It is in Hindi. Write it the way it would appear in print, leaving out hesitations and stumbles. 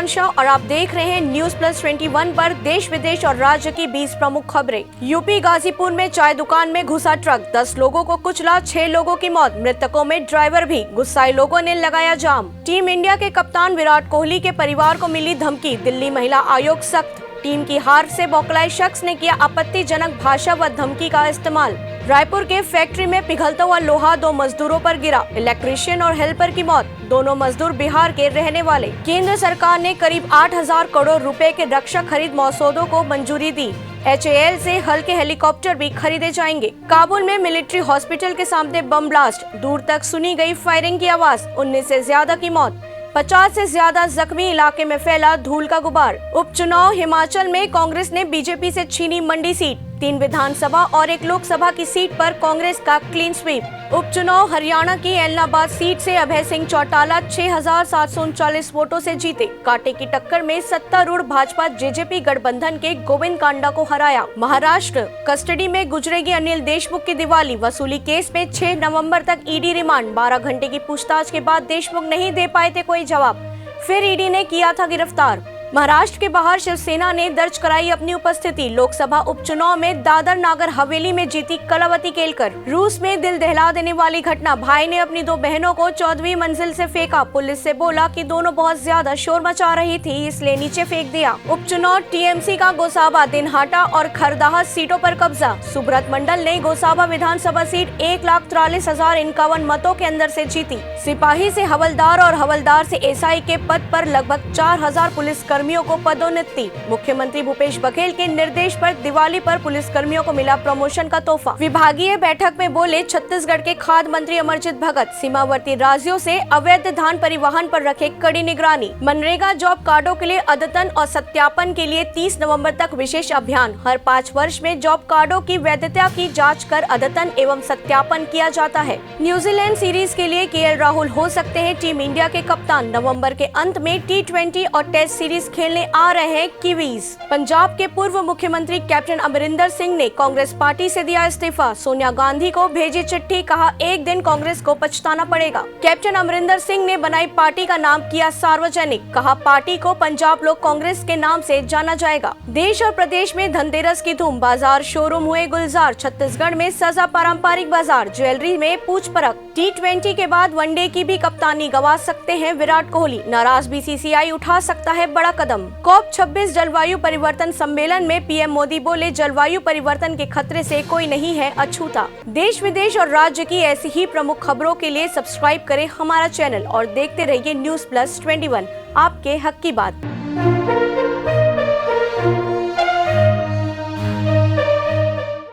प्रियांशा और आप देख रहे हैं न्यूज प्लस 21 पर देश विदेश और राज्य की 20 प्रमुख खबरें। यूपी गाजीपुर में चाय दुकान में घुसा ट्रक, 10 लोगों को कुचला, 6 लोगों की मौत, मृतकों में ड्राइवर भी। गुस्साए लोगों ने लगाया जाम। टीम इंडिया के कप्तान विराट कोहली के परिवार को मिली धमकी, दिल्ली महिला आयोग सख्त। टीम की हार से बौखलाए शख्स ने किया आपत्तिजनक भाषा व धमकी का इस्तेमाल। रायपुर के फैक्ट्री में पिघलता हुआ लोहा 2 मजदूरों पर गिरा, इलेक्ट्रीशियन और हेल्पर की मौत, दोनों मजदूर बिहार के रहने वाले। केंद्र सरकार ने करीब 8,000 करोड़ रुपए के रक्षा खरीद मसौदों को मंजूरी दी। HAL से हल्के हेलीकॉप्टर भी खरीदे जाएंगे। काबुल में मिलिट्री हॉस्पिटल के सामने बम ब्लास्ट, दूर तक सुनी गई फायरिंग की आवाज, 19 से ज्यादा की मौत, 50 से ज्यादा जख्मी, इलाके में फैला धूल का गुबार। उपचुनाव हिमाचल में कांग्रेस ने बीजेपी से छीनी मंडी सीट, 3 विधानसभा और 1 लोकसभा की सीट पर कांग्रेस का क्लीन स्वीप। उपचुनाव हरियाणा की एलनाबाद सीट से अभय सिंह चौटाला 6,739 वोटों से जीते। कांटे की टक्कर में सत्तारूढ़ भाजपा जेजेपी गठबंधन के गोविंद कांडा को हराया। महाराष्ट्र कस्टडी में गुजरेगी अनिल देशमुख की दिवाली, वसूली केस में 6 नवंबर तक ईडी रिमांड। 12 घंटे की पूछताछ के बाद देशमुख नहीं दे पाए थे कोई जवाब, फिर ईडी ने किया था गिरफ्तार। महाराष्ट्र के बाहर शिवसेना ने दर्ज कराई अपनी उपस्थिति। लोकसभा उपचुनाव में दादर नागर हवेली में जीती कलावती केलकर। रूस में दिल दहला देने वाली घटना, भाई ने अपनी 2 बहनों को 14वीं मंजिल से फेंका, पुलिस से बोला कि दोनों बहुत ज्यादा शोर मचा रही थी इसलिए नीचे फेंक दिया। उपचुनाव टीएमसी का गोसाबा, दिनहाटा और खरदाहा सीटों पर कब्जा। सुब्रत मंडल ने गोसाबा विधानसभा सीट 1,43,051 मतों के अंदर से जीती। सिपाही से हवलदार और हवलदार से एसआई के पद पर लगभग 4,000 पुलिस कर्मियों को पदोन्नति। मुख्यमंत्री भूपेश बघेल के निर्देश पर दिवाली पर पुलिस कर्मियों को मिला प्रमोशन का तोहफा। विभागीय बैठक में बोले छत्तीसगढ़ के खाद्य मंत्री अमरजीत भगत, सीमावर्ती राज्यों से अवैध धान परिवहन पर रखे कड़ी निगरानी। मनरेगा जॉब कार्डो के लिए अद्यतन और सत्यापन के लिए 30 नवंबर तक विशेष अभियान। हर 5 वर्ष में जॉब कार्डो की वैधता की जाँच कर अद्यतन एवं सत्यापन किया जाता है। न्यूजीलैंड सीरीज के लिए KL राहुल हो सकते हैं टीम इंडिया के कप्तान। नवंबर के अंत में T20 और टेस्ट सीरीज खेलने आ रहे हैं कीवीज। पंजाब के पूर्व मुख्यमंत्री कैप्टन अमरिंदर सिंह ने कांग्रेस पार्टी से दिया इस्तीफा। सोनिया गांधी को भेजी चिट्ठी, कहा एक दिन कांग्रेस को पछताना पड़ेगा। कैप्टन अमरिंदर सिंह ने बनाई पार्टी का नाम, किया सार्वजनिक, कहा पार्टी को पंजाब लोक कांग्रेस के नाम से जाना जाएगा। देश और प्रदेश में धनतेरस की धूम, बाजार शोरूम हुए गुलजार। छत्तीसगढ़ में सजा पारंपरिक बाजार, ज्वेलरी में पूछ परख। T20 के बाद वनडे की भी कप्तानी गंवा सकते हैं विराट कोहली, नाराज BCCI उठा सकता है बड़ा कदम। COP26 जलवायु परिवर्तन सम्मेलन में PM मोदी बोले जलवायु परिवर्तन के खतरे से कोई नहीं है अछूता। देश विदेश और राज्य की ऐसी ही प्रमुख खबरों के लिए सब्सक्राइब करें हमारा चैनल और देखते रहिए न्यूज प्लस 21, आपके हक की बात।